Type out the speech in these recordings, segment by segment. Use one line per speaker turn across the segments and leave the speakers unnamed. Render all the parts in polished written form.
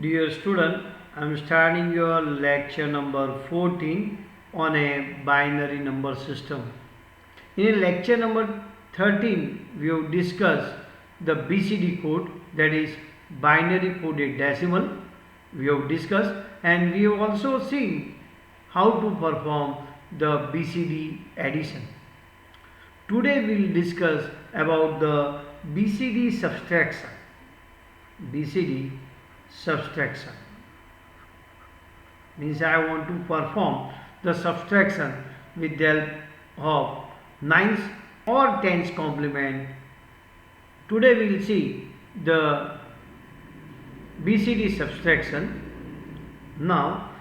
Dear student, I am starting your lecture number 14 on a binary number system. In lecture number 13, we have discussed the BCD code, that is binary coded decimal. We have discussed, and we have also seen how to perform the BCD addition. Today we will discuss about the BCD subtraction. BCD subtraction means I want to perform the subtraction with the help of nines or tens complement. Today we will see the BCD subtraction. Now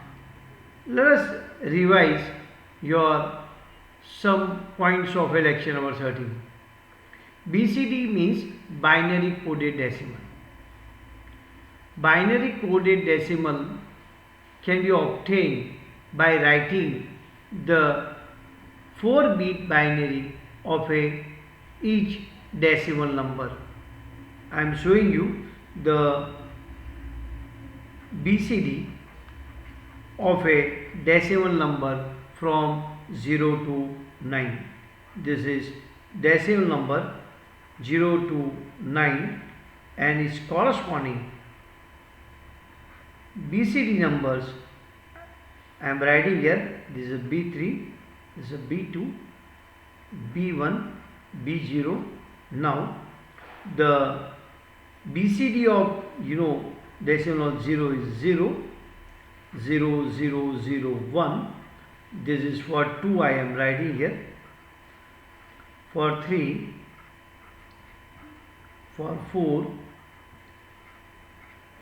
let us revise your some points of lecture number 13. BCD means binary coded decimal. Binary coded decimal can be obtained by writing the 4-bit binary of each decimal number. I am showing you the BCD of a decimal number from 0 to 9. This is decimal number 0 to 9 and its corresponding BCD numbers I am writing here. This is B3, this is B2, B1, B0. Now the BCD of decimal 0 is 0, 0, 0, 0, 1. This is for 2 I am writing here. For 3, for 4,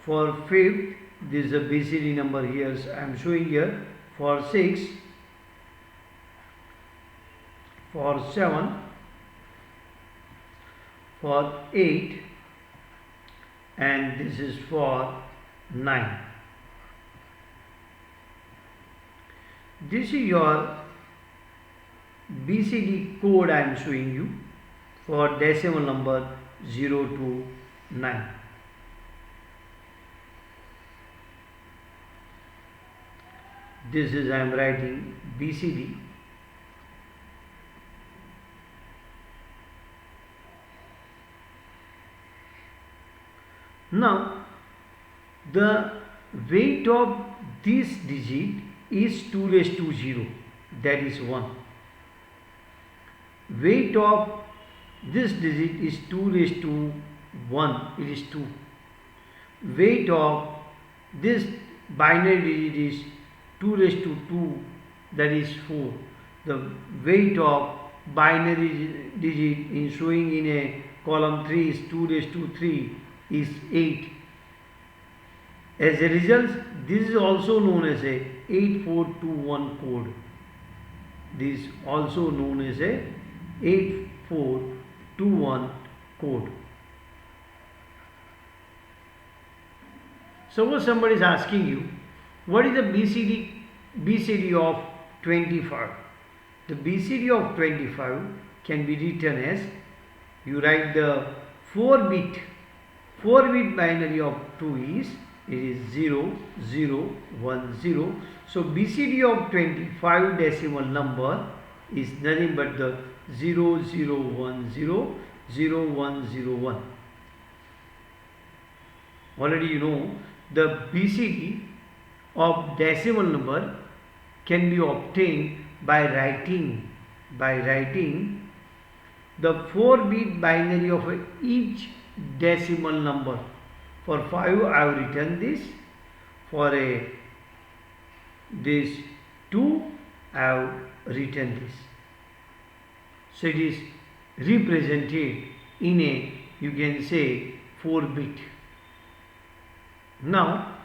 for 5th, this is a BCD number here I am showing here. For 6, for 7, for 8, and this is for 9. This is your BCD code I am showing you for decimal number 0 to 9. This is I am writing BCD. Now the weight of this digit is 2 raised to 0, that is 1. Weight of this digit is 2 raised to 1, it is 2. Weight of this binary digit is 2 raised to 2, that is 4. The weight of binary digit in showing in a column 3 is 2 raised to 3 is 8. As a result, this is also known as a 8421 code. This is also known as a 8421 code. Suppose somebody is asking you, what is the BCD of 25? The BCD of 25 can be written as, you write the 4-bit binary of 2 is, it is 0, 0, 1, 0. So BCD of 25 decimal number is nothing but the 0, 0, 1, 0, 0, 1, 0, 1. Already you know the BCD of decimal number can be obtained by writing the 4-bit binary of each decimal number. For 5 I have written this, for this 2 I have written this. So it is represented in a, you can say, 4-bit. Now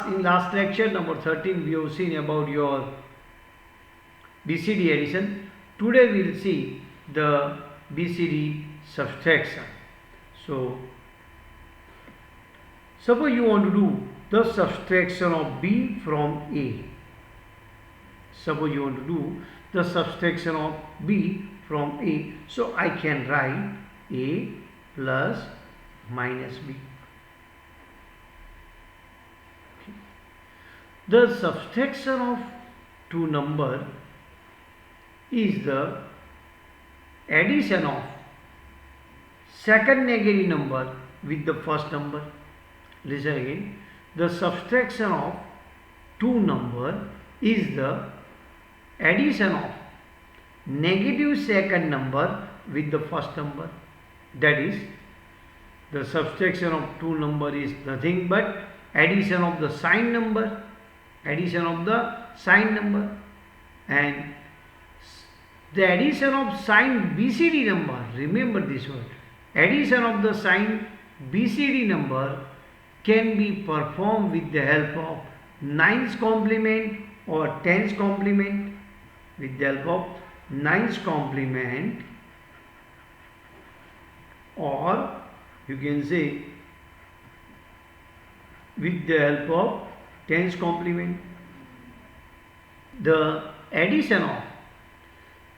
in last lecture number 13 we have seen about your BCD addition. Today we will see the BCD subtraction. So suppose you want to do the subtraction of B from A. Suppose you want to do the subtraction of B from A. So I can write A plus minus B. The subtraction of two number is the addition of second negative number with the first number. Listen again. The subtraction of two number is the addition of negative second number with the first number. That is, the subtraction of two number is nothing but addition of the sign number, and the addition of sign BCD number. Remember this word. Addition of the sign BCD number can be performed with the help of 9's complement or 10's complement. With the help of 9's complement, or you can say with the help of 10's complement. The addition of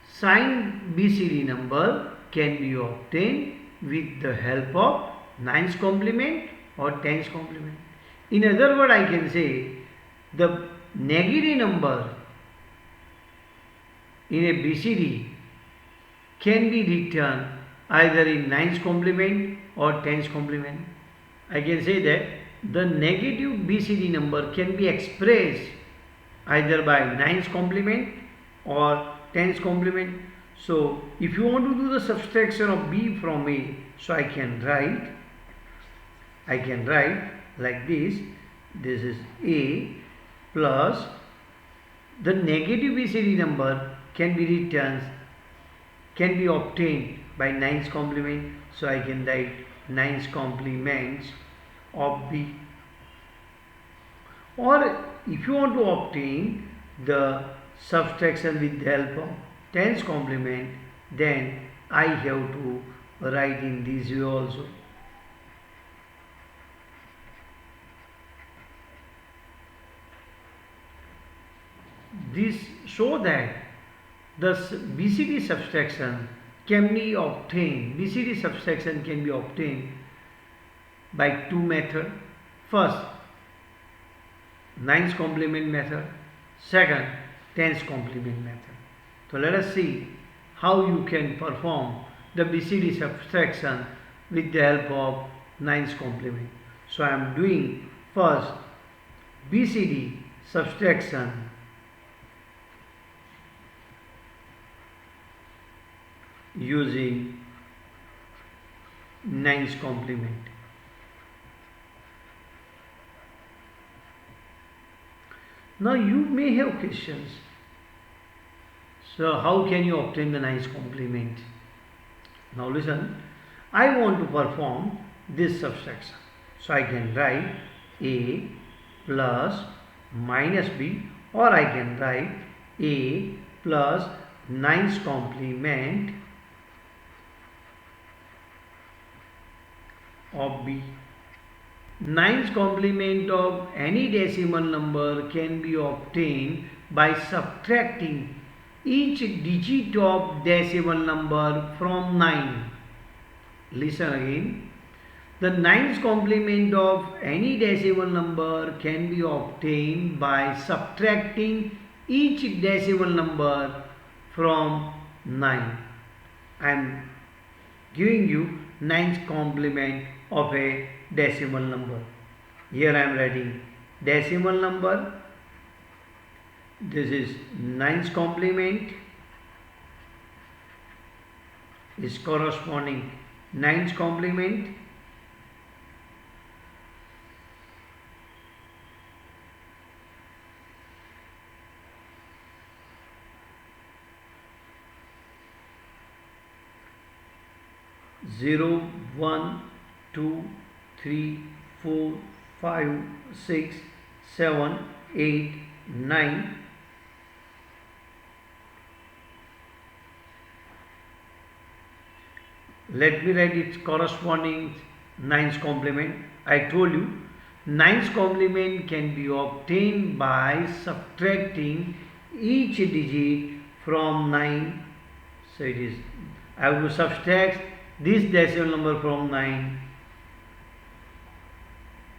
sign BCD number can be obtained with the help of 9's complement or 10's complement. In other words, I can say the negative number in a BCD can be written either in 9's complement or 10's complement. I can say that the negative BCD number can be expressed either by 9's complement or 10's complement. So if you want to do the subtraction of B from A, so I can write like this. This is A plus the negative BCD number can be obtained by 9's complement. So I can write 9's complements of B. Or if you want to obtain the subtraction with the help of 10's complement, then I have to write in this way also. This show that the BCD subtraction can be obtained. BCD subtraction can be obtained by two methods. First, 9's complement method. Second, 10's complement method. So let us see how you can perform the BCD subtraction with the help of 9's complement. So I am doing first BCD subtraction using 9's complement. Now you may have questions. So how can you obtain the 9's complement? Now listen, I want to perform this subtraction. So I can write A plus minus B, or I can write A plus 9's complement of B. 9's complement of any decimal number can be obtained by subtracting each digit of decimal number from 9. Listen again. The 9's complement of any decimal number can be obtained by subtracting each decimal number from 9. I am giving you 9's complement of a decimal number. Here I am writing decimal number. This is 9's complement is corresponding 9's complement. Zero, 1, 2, 3, 4, 5, 6, 7, 8, 9. Let me write its corresponding 9's complement. I told you 9's complement can be obtained by subtracting each digit from 9. So it is, I have to subtract this decimal number from 9.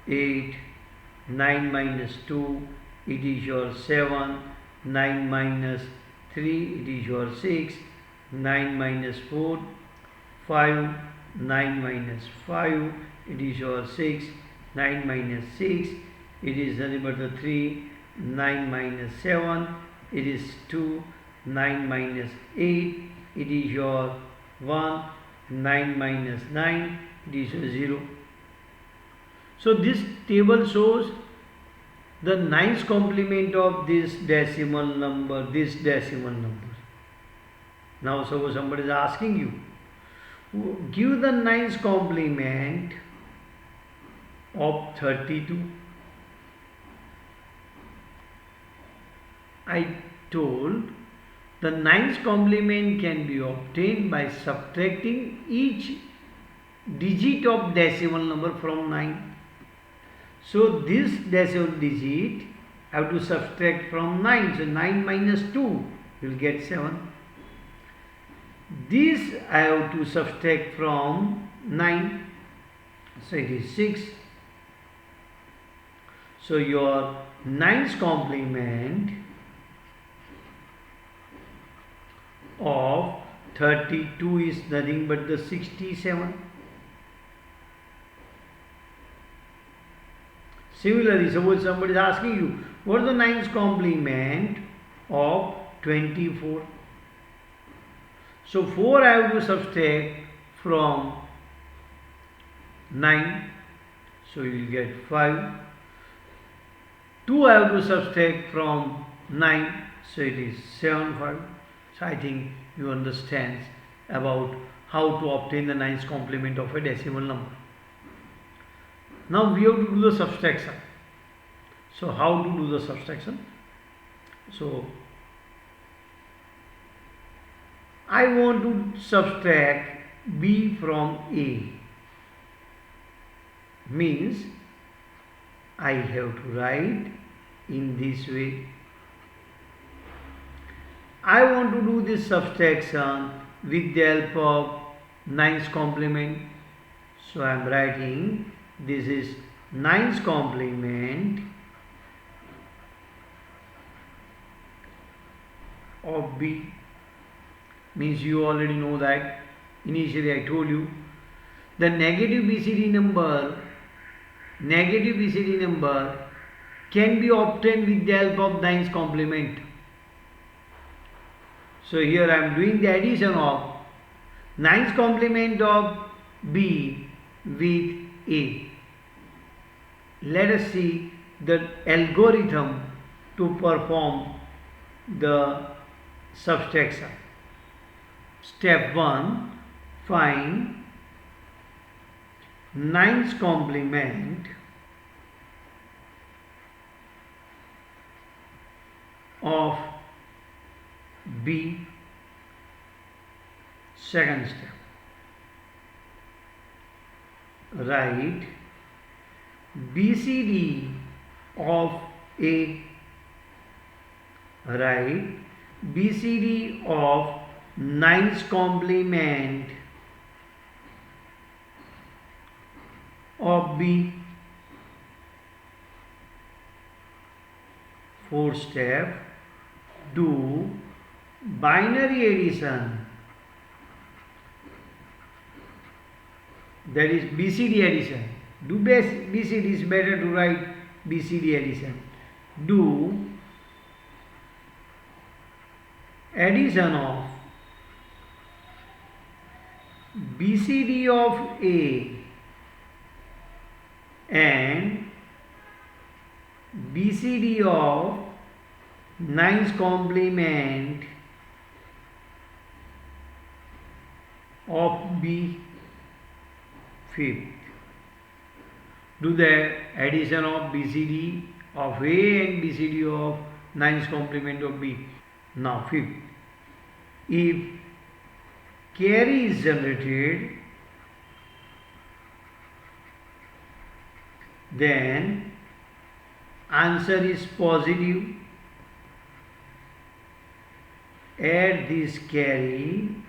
8, 9 minus 2, it is your 7, 9 minus 3, it is your 6, 9 minus 4, 5, 9 minus 5, it is your 6, 9 minus 6, it is nothing but the 3, 9 minus 7, it is 2, 9 minus 8, it is your 1, 9 minus 9, it is your 0. So this table shows the ninth complement of this decimal number, Now suppose somebody is asking you, give the ninth complement of 32. I told the ninth complement can be obtained by subtracting each digit of decimal number from 9. So this decimal digit I have to subtract from 9. So 9 minus 2 you will get 7. This I have to subtract from 9. So it is 6. So your ninth complement of 32 is nothing but the 67. Similarly, suppose somebody is asking you, what is the ninth complement of 24? So 4 I have to subtract from 9. So you will get 5. 2 I have to subtract from 9. So it is 7, 5. So I think you understand about how to obtain the ninth complement of a decimal number. Now we have to do the subtraction. So how to do the subtraction? So I want to subtract B from A. Means I have to write in this way. I want to do this subtraction with the help of ninth complement. So I am writing this is ninth complement of B. Means you already know that. Initially I told you the negative BCD number can be obtained with the help of ninth complement. So here I am doing the addition of ninth complement of B with A. Let us see the algorithm to perform the subtraction. Step 1, find ninth complement of B. Second step, write BCD of A. Write BCD of ninth complement of B. Fourth step, do binary addition, that is BCD addition. Do BCD is better to write BCD addition. Do addition of BCD of A and BCD of ninth complement of B. Fifth, do the addition of BCD of A and BCD of ninth complement of B. Now fifth, if carry is generated, then answer is positive. Add this carry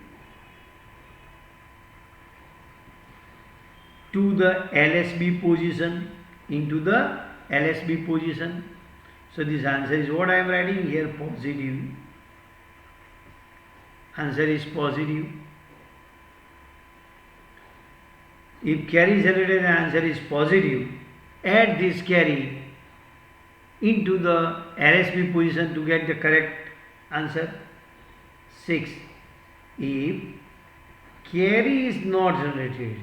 to the LSB position, into the LSB position. So this answer is what I am writing here, positive. Answer is positive. If carry is generated, the answer is positive. Add this carry into the LSB position to get the correct answer. 6. If carry is not generated,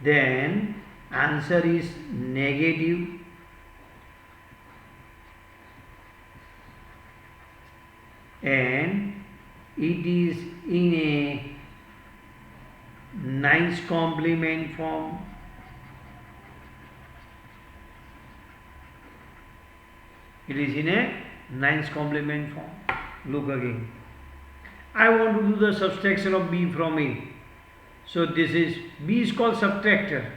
then answer is negative. And it is in a 9's complement form. It is in a 9's complement form. Look again. I want to do the subtraction of B from A. So this is, B is called subtractor.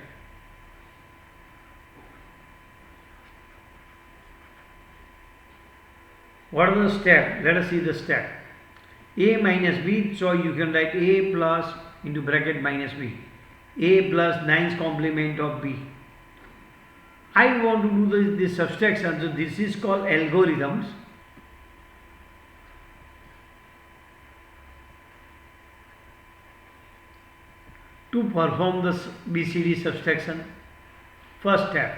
What are the steps? Let us see the step. A minus B, so you can write A plus into bracket minus B. A plus 9's complement of B. I want to do this subtraction, so this is called algorithms. To perform the BCD subtraction, first step,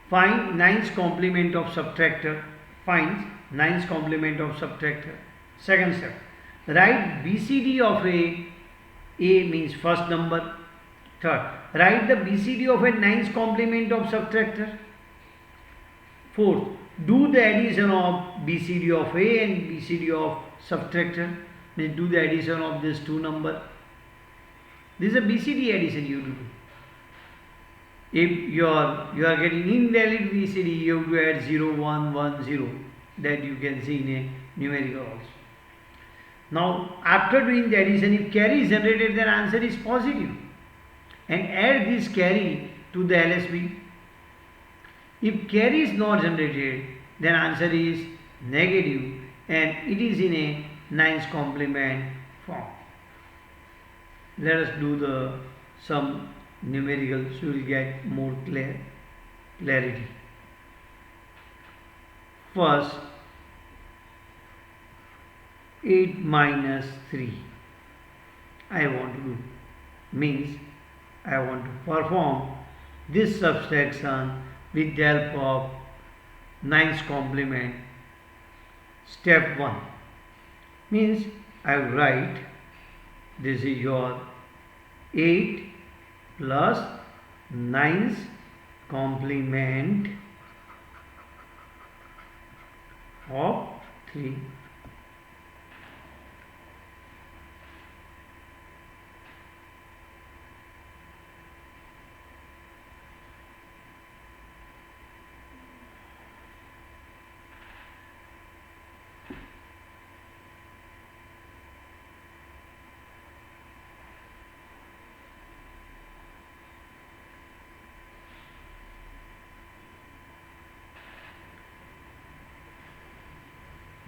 find 9's complement of subtractor. Finds 9's complement of subtractor. Second step, write BCD of A means first number. Third, write the BCD of a 9's complement of subtractor. Fourth, do the addition of BCD of A and BCD of subtractor. Means do the addition of these two numbers. This is a BCD addition you do. If you are getting invalid BCD, you have to add 0, 1, 1, 0. That you can see in a numerical also. Now, after doing the addition, if carry is generated, then answer is positive. And add this carry to the LSB. If carry is not generated, then answer is negative, and it is in a 9's complement form. Let us do some numerical so you will get more clarity. First, 8 minus 3 I want to do, means I want to perform this subtraction with the help of 9's complement. Step 1 means I will write, this is your 8 plus 9's complement of 3.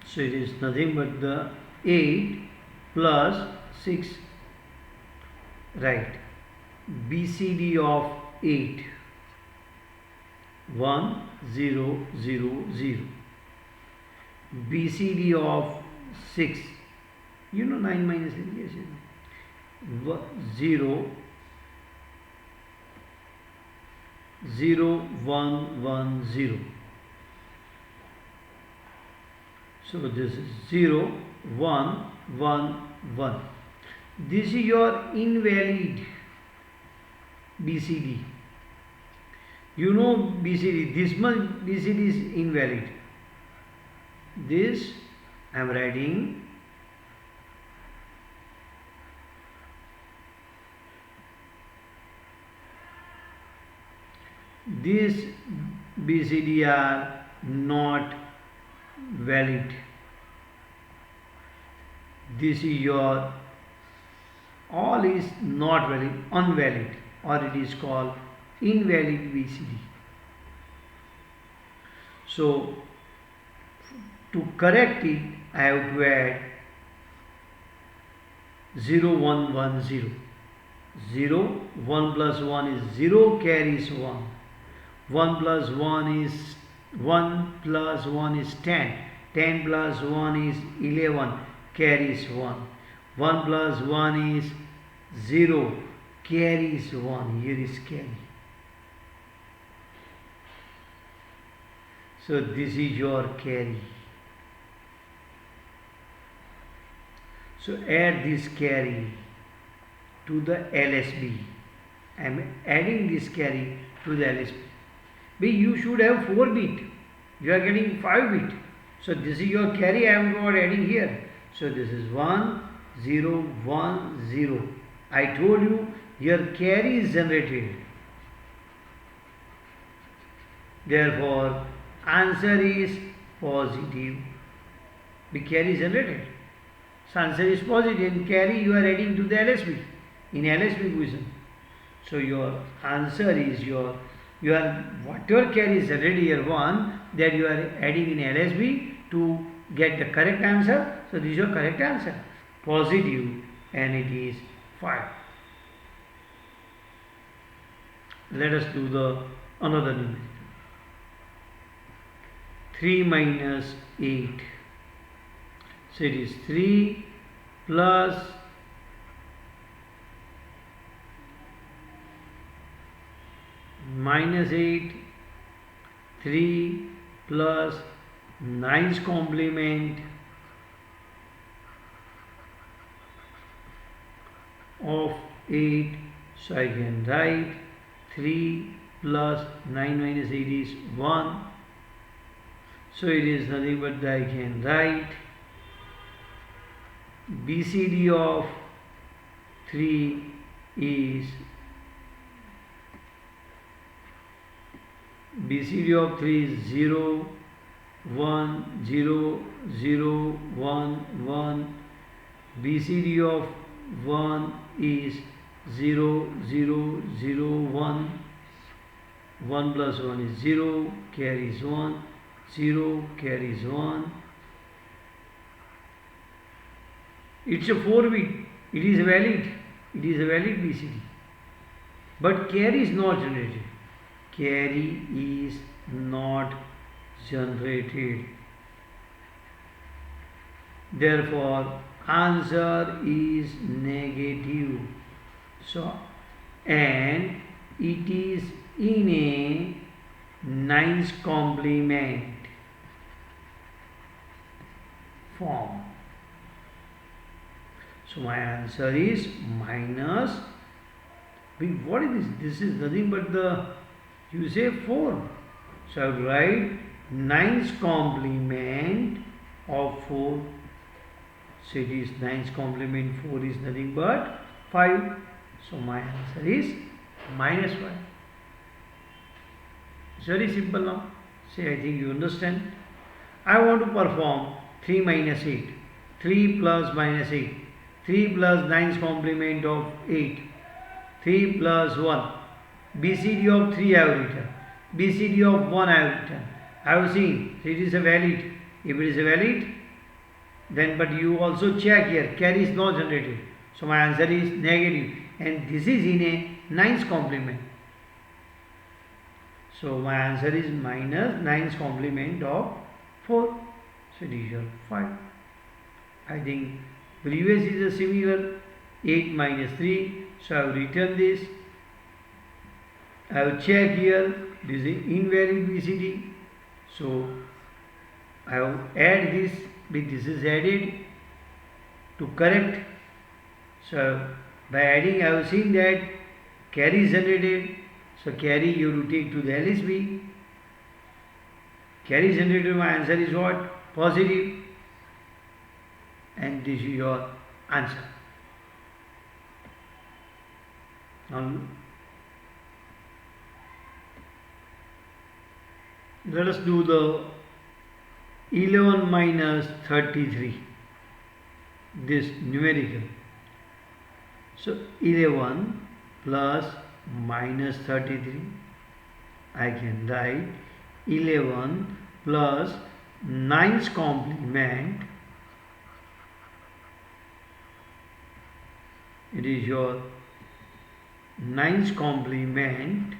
So it is nothing but the 8 plus 6, right, BCD of 8, 1, 0, 0, 0, BCD of 6, you know 9 minus 8, yes, 0, 0, 1, 1, 0. So this is 0, 1, 1, 1. This is your invalid BCD. You know BCD, this much BCD is invalid. This I am writing this BCD are not valid. This is your all is not valid, unvalid, or it is called invalid BCD. So to correct it, I have to add 0, 1, 1, 0. 0. 1 plus 1 is 0, carries 1. 1 plus 1 is 1 plus 1 is 10. 10 plus 1 is 11, carries 1. 1 plus 1 is 0, carries 1. Here is carry. So this is your carry. So add this carry to the LSB. I am adding this carry to the LSB. But you should have 4 bit. You are getting 5 bit. So this is your carry I am not adding here. So this is 1, 0, 1, 0. I told you your carry is generated. Therefore, answer is positive. The carry is generated. So answer is positive. In carry you are adding to the LSB. In LSB position. So your answer is your whatever carry is already here 1 that you are adding in LSB to get the correct answer. So this is your correct answer. Positive, and it is 5. Let us do the another numerical. 3 minus 8. So it is 3 plus minus 8, 3 plus 9's complement of 8. So I can write 3 plus 9 minus 8 is 1. So it is nothing but I can write BCD of 3 is BCD of 3 is 0, 1, 0, 0, 1, 1. BCD of 1 is 0, 0, 0, 1. 1 plus 1 is 0, carries 1, 0, carries 1. It's a 4 bit. It is valid. It is a valid BCD. But carry is not generated. Carry is not generated. Therefore, answer is negative. So, and it is in a 9's complement form. So my answer is minus. What is this? This is nothing but the, you say 4. So I will write 9's complement of 4. So it is 9's complement 4 is nothing but 5. So my answer is minus 5. It's very simple now. Say, I think you understand. I want to perform 3 minus 8. 3 plus minus 8. 3 plus 9's complement of 8. 3 plus 1. BCD of 3 I have written. BCD of 1 I have written. I have seen. So it is a valid. If it is a valid, then but you also check here. Carry is not generated. So my answer is negative. And this is in a 9's complement. So my answer is minus 9's complement of 4. So it is your 5. I think previous is a similar 8 minus 3. So I have written this. I have checked here. This is invalid BCD. So I have add this. This is added to correct. So by adding I have seen that carry is generated. So carry you have to take to the LSB. Carry is generated. My answer is what? Positive. And this is your answer. Now let us do the 11 minus 33, this numerical. So 11 plus minus 33, I can write 11 plus 9's complement. It is your 9's complement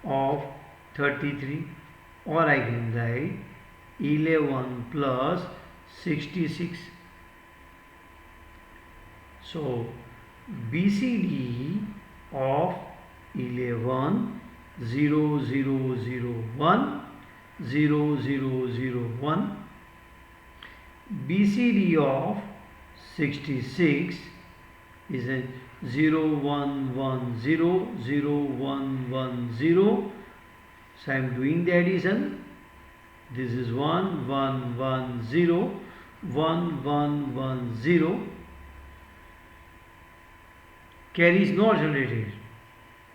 of 33, or I can write 11 plus 66. So BCD of 11 0 0 0 1 0 0 0 1. BCD of 66 is a 0 1 1 0 0 1 1 0. So I am doing the addition. This is 1 1 1 0 1 1 1 0. Carry is not generated.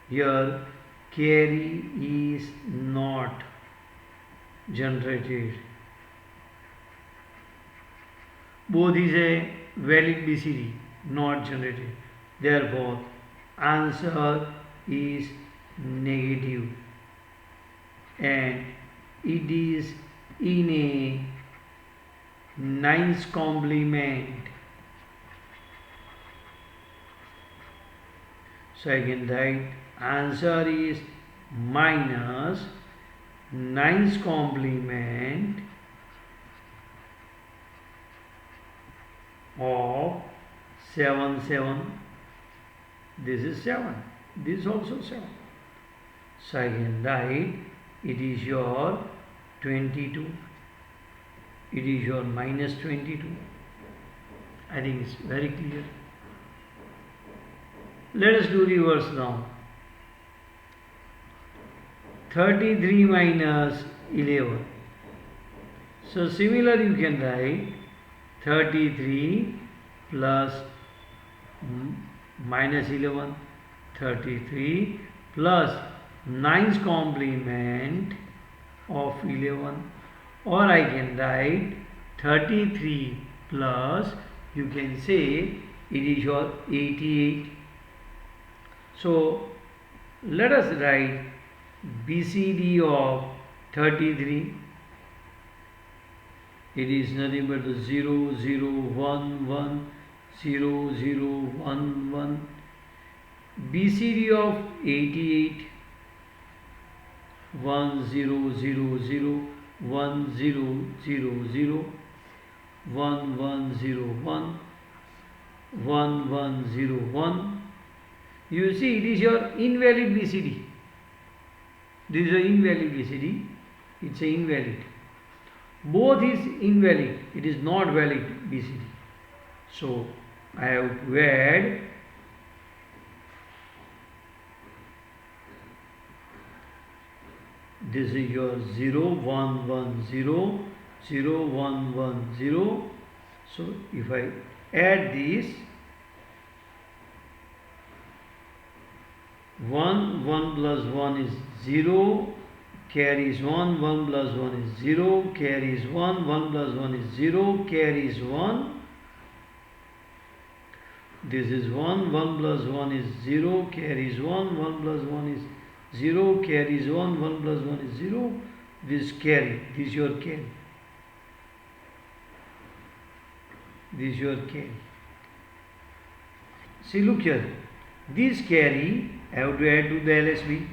Here carry is not generated. Both is a valid BCD, not generated. Therefore, answer is negative, and it is in a 9's complement. So I can write answer is minus 9's complement of 7 7. This is 7. This is also 7. So I can write it is your 22. It is your minus 22. I think it's very clear. Let us do reverse now. 33 minus 11. So similar you can write 33 plus minus 11. 33 plus 9's complement of 11, or I can write 33 plus, you can say it is your 88. So let us write BCD of 33. It is nothing but 0 0 1 1 0 0 1 1. BCD of 88 1 0 0 0 1 0 0 0 1 1 0 1 1 1 0 1. You see, it is your invalid BCD. This is an invalid BCD. It's an invalid. Both is invalid. It is not valid BCD. So I have to add this is your 0 1 1 0 0 1 1 0. So if I add this 1 1 plus 1 is 0, carries 1 1 plus 1 is 0, carries 1 1 plus 1 is 0, carries 1. This is 1 1 plus 1 is 0, carries 1 1 plus 1 is 0, carries 1 1 plus 1 is 0. This carry, this is your carry. This is your carry. See, look here. This carry I have to add to the LSB.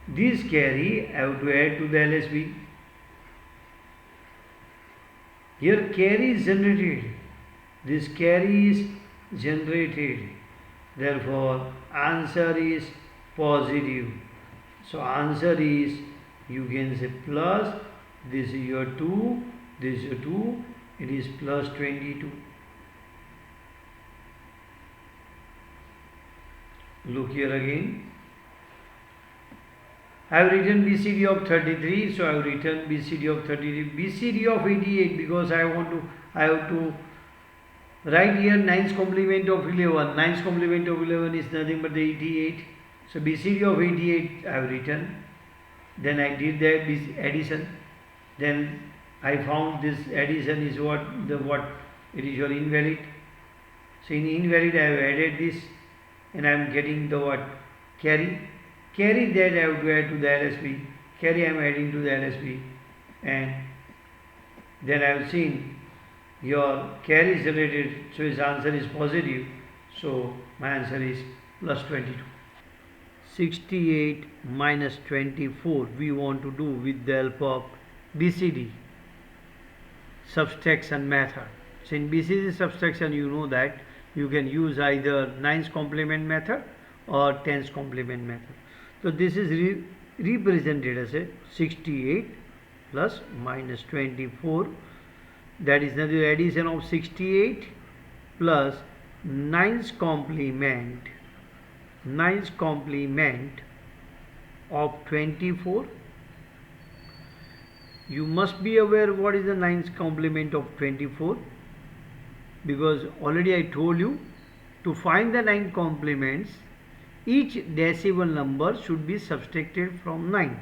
This carry I have to add to the LSB. Here carry is generated. This carry is generated. Therefore, answer is positive. So, answer is, you can say plus, this is your 2, this is your 2, it is plus 22. Look here again. I have written BCD of 33, so I have written BCD of 33, BCD of 88, because I have to write here 9's complement of 11. 9's complement of 11 is nothing but the 88. So BCD of 88 I have written. Then I did that addition. Then I found this addition is what it is your invalid. So in invalid I have added this, and I am getting the what? Carry. Carry that I have to add to the LSB. Carry I am adding to the LSB. And then I have seen your carry is generated, so his answer is positive. So my answer is plus 22. 68 minus 24 we want to do with the help of BCD subtraction method. So in BCD subtraction you know that you can use either 9's complement method or 10's complement method. So this is represented as a 68 plus minus 24, that is the addition of 68 plus 9's complement of 24. You must be aware what is the 9's complement of 24, because already I told you to find the 9 complements each decimal number should be subtracted from 9.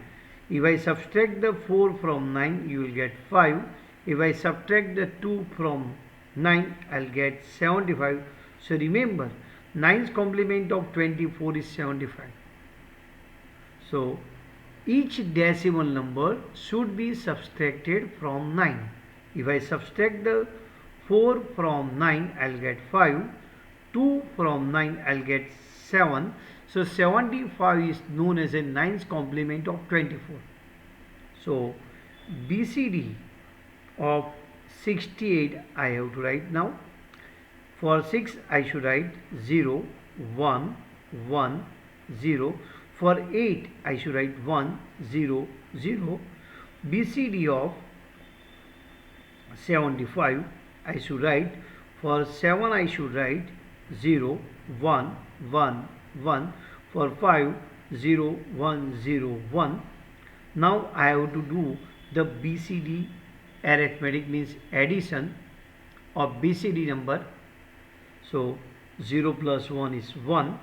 If I subtract the 4 from 9 you will get 5. If I subtract the 2 from 9 I will get 75. So remember 9's complement of 24 is 75. So each decimal number should be subtracted from 9. If I subtract the 4 from 9 I will get 5. 2 from 9 I will get 7. So 75 is known as a 9's complement of 24. So BCD of 68 I have to write now. For 6 I should write 0, 1, 1, 0. For 8 I should write 1, 0, 0. BCD of 75 I should write. For 7 I should write 0, 1, 1, 1. For 5 0, 1, 0, 1. Now I have to do the BCD arithmetic, means addition of BCD number. So 0 plus 1 is 1,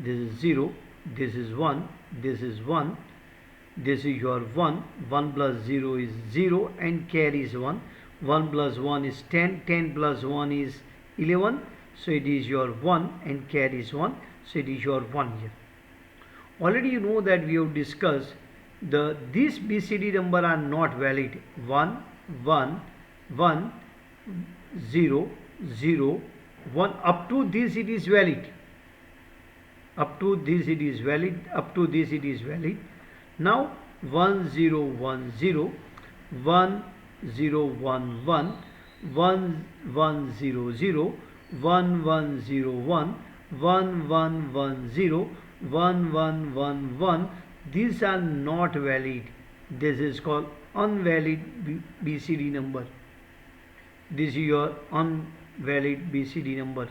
this is 0, this is 1, this is 1, this is your 1, 1 plus 0 is 0 and carries 1, 1 plus 1 is 10, 10 plus 1 is 11, so it is your 1 and carries 1, so it is your 1 here. Already you know that we have discussed these BCD number are not valid. 1, 1, 1, 0, 0, 1, up to this it is valid. Up to this it is valid. Up to this it is valid. Now 1, 0, 1, 0, 1, 0, 1, 1, 1, 1, 0, 0, 1, 1, 0, 1, 1, 1, 1, 0, 1, 1, 1, 1. These are not valid. This is called unvalid BCD number. This is your unvalid BCD number.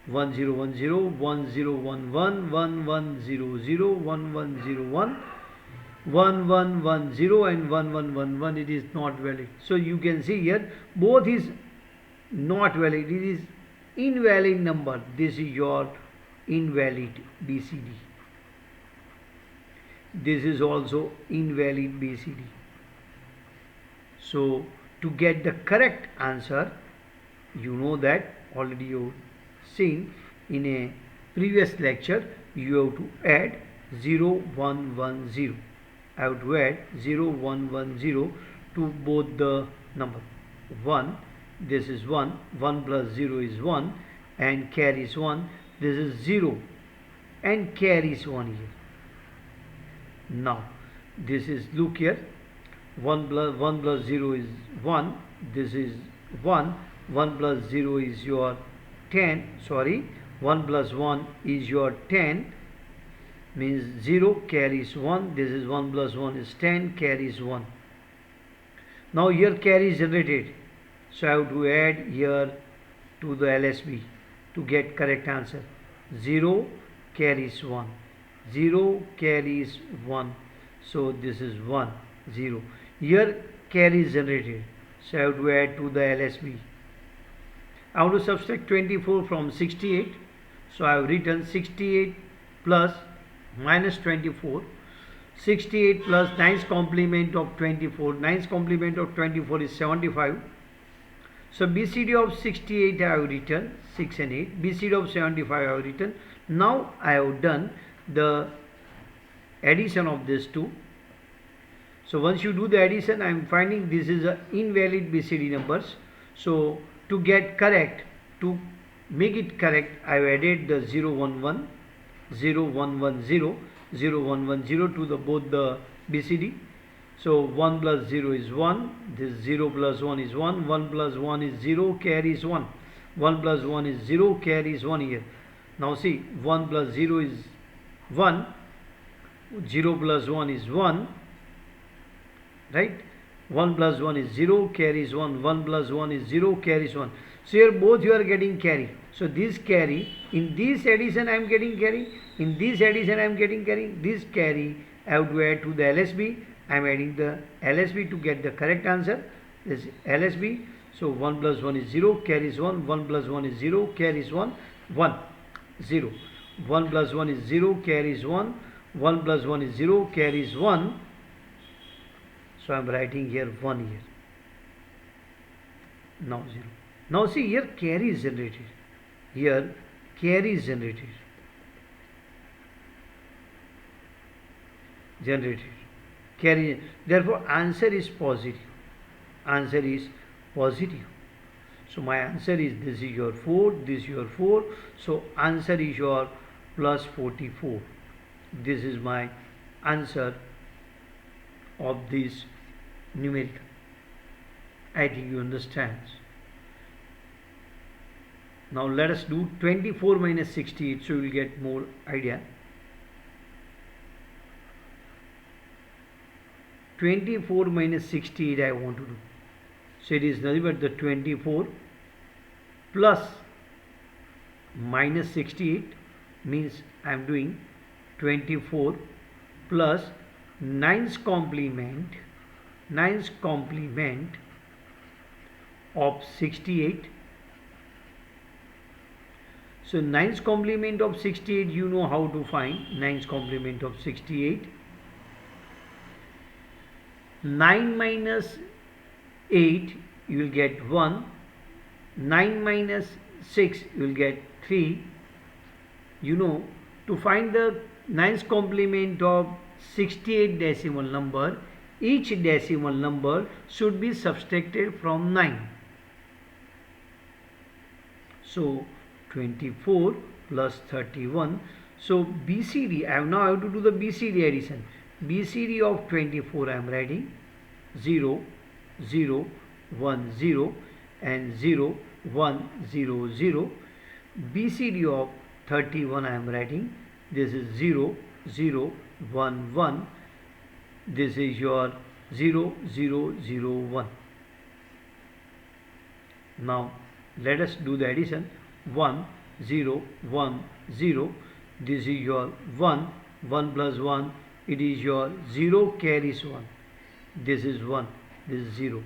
1, 0, 1, 0, 1, 0, 1, 1, 1, 1, 0, 0, 1, 1, 0, 1, 1, 1, 1, 0 and 1, 1, 1, 1. It is not valid. So you can see here both is not valid. It is invalid number. This is your invalid BCD. This is also invalid BCD. So to get the correct answer, you know that already you seen in a previous lecture, you have to add 0, 1, 1, 0. I have to add 0, 1, 1, 0 to both the number. 1, this is 1, 1 plus 0 is 1 and carries 1. This is 0 and carries 1 here. Now this is, look here, 1 plus 0 is 1, this is 1, 1 plus 0 is your 10, 1 plus 1 is your 10, means 0 carries 1, this is 1 plus 1 is 10, carries 1. Now here carry is generated, so I have to add here to the LSB to get correct answer. 0 carries 1, 0 carries 1, so this is 1, 0. Here carry is generated, so I have to add to the LSB. I have to subtract 24 from 68, so I have written 68 plus minus 24, 68 plus 9's complement of 24, 9's complement of 24 is 75. So BCD of 68 I have written 6 and 8, BCD of 75 I have written. Now I have done the addition of these two. So once you do the addition, I am finding this is a invalid BCD numbers. So to get correct, to make it correct, I've added the 0 1 1 0 1 1 0 0 1 1 0 to the both the BCD. So 1 plus 0 is 1, this 0 plus 1 is 1, 1 plus 1 is 0, carries 1, 1 plus 1 is 0, carries 1 here. Now see, 1 plus 0 is 1, 0 plus 1 is 1, right? 1 plus 1 is 0, carries 1, 1 plus 1 is 0, carries 1. So here both you are getting carry. So this carry, in this addition I am getting carry, in this addition I am getting carry, this carry I have to add to the LSB. I am adding the LSB to get the correct answer. This is LSB. So 1 plus 1 is 0, carries 1, 1 plus 1 is 0, carries 1, 1, 0. 1 plus 1 is 0, carries 1, 1 plus 1 is 0, carries 1. So I am writing here 1 here. Now 0. Now see, here carry is generated. Here carry is generated. Carry. Therefore answer is positive. Answer is positive. So my answer is, this is your 4, this is your 4. So answer is your plus 44. This is my answer of this numerical. I think you understand. Now let us do 24 minus 68, so you will get more idea. 24 minus 68 I want to do. So it is nothing but the 24 plus minus 68, means I am doing 24 plus 9's complement of 68. So 9's complement of 68, you know how to find 9's complement of 68. 9 minus 8 you will get 1, 9 minus 6 you will get 3. You know, to find the 9's complement of 68 decimal number, each decimal number should be subtracted from 9. So 24 plus 31. So BCD, I now have to do the BCD addition. BCD of 24 I am writing 0 0 1 0 and 0 1 0 0. BCD of 31 I am writing, this is 0 0 1 1. This is your 0 0 0 1. Now let us do the addition. 1 0 1 0. This is your 1, 1 plus 1, it is your 0, carries 1. This is 1, this is 0.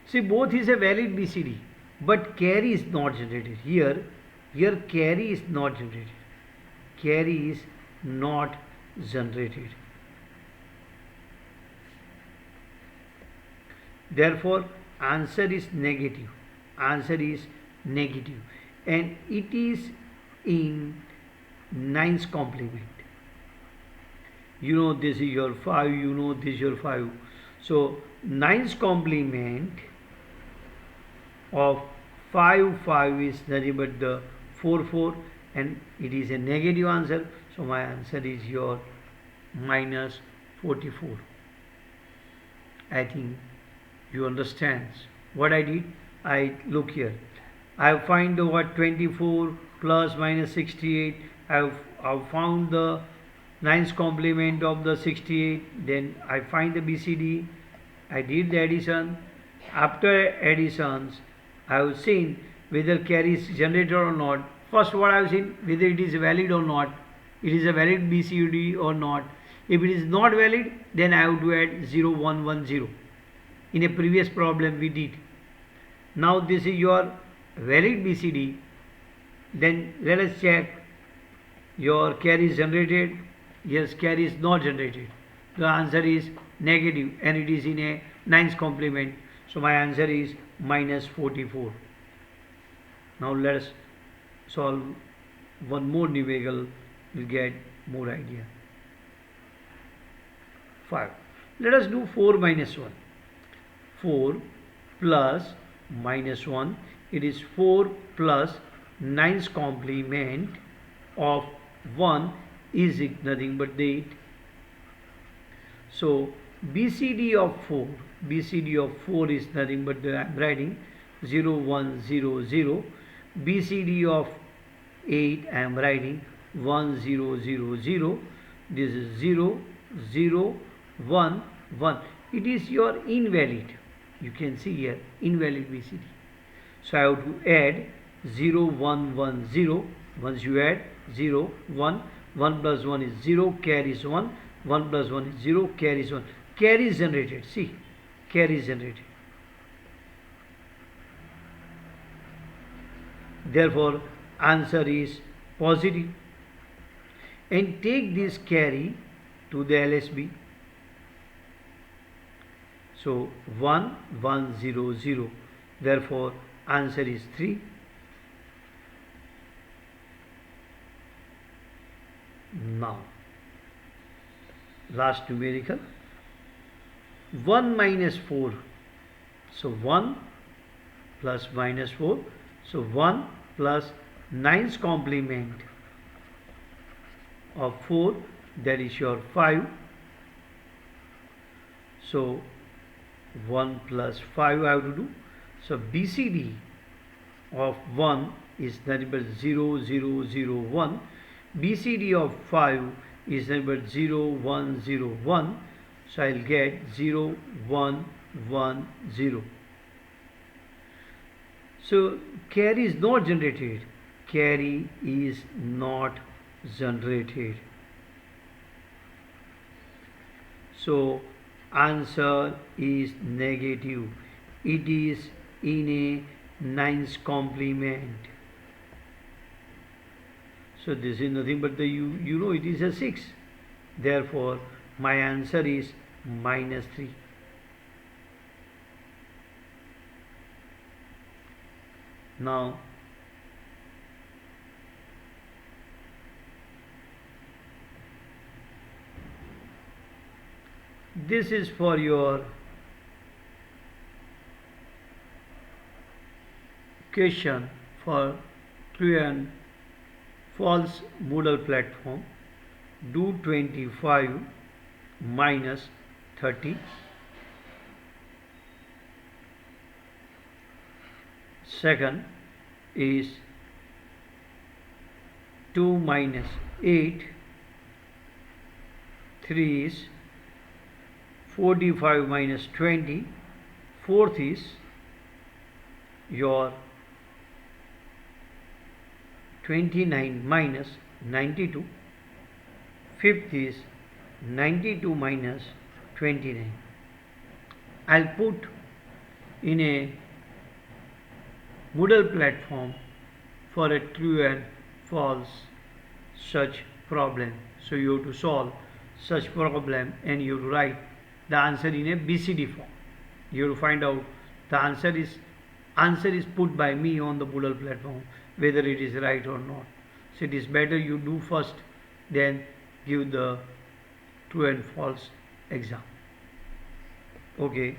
See, both is a valid BCD, but carry is not generated. Here carry is not generated. Carry is not generated. Therefore answer is negative. Answer is negative, and it is in 9's complement. You know this is your 5, you know this is your 5. So 9's complement of 5 5 is nothing but the 4 4, and it is a negative answer. So my answer is your minus 44. I think you understand what I did. I look here, I find the what 24 plus minus 68. I've found the 9's complement of the 68. Then I find the BCD. I did the addition. After additions, I have seen whether carry is generated or not. First, what I have seen, whether it is valid or not. It is a valid BCD or not. If it is not valid, then I have to add 0 1 1 0. In a previous problem we did. Now this is your valid BCD. Then let us check. Your carry is generated. Yes, carry is not generated. The answer is negative, and it is in a 9's complement. So my answer is minus 44. Now let us solve one more numerical. We'll get more idea. 5. Let us do 4 minus 1. 4 plus minus 1 it is 4 plus 9's complement of 1 is nothing but 8. So BCD of 4 is nothing but I am writing 0 1 0 0. BCD of 8 I am writing 1 0 0 0. This is 0 0 1 1. It is your invalid. You can see here invalid BCD. So I have to add 0 1 1 0. Once you add 0 1, 1 plus 1 is 0, carries 1, 1 plus 1 is 0, carries 1. Carry is generated. See, carry is generated. Therefore, answer is positive. And take this carry to the LSB. So 1 1 0 0. Therefore, answer is 3. Now, last numerical 1 minus 4. So 1 plus minus 4. So 1 plus 9's complement of 4, that is your 5. So 1 plus 5 I have to do. So BCD of 1 is nothing but 0 0 0 1. BCD of 5 is nothing but 0 1 0 1. So I will get 0 1 1 0. So carry is not generated. Carry is not generated. So answer is negative. It is in a 9's complement. So this is nothing but you know it is a 6. Therefore my answer is minus 3. Now this is for your question for true and false Moodle platform. Do 25 minus 30. Second is 2 minus 8. 3 is 45 minus 20. Fourth is your 29 minus 92. Fifth is 92 minus 29. I'll put in a Moodle platform for a true and false such problem. So you have to solve such problem and you have to write the answer in a BCD form. You have to find out the answer is put by me on the Moodle platform, whether it is right or not. So it is better you do first, then give the true and false exam. Okay.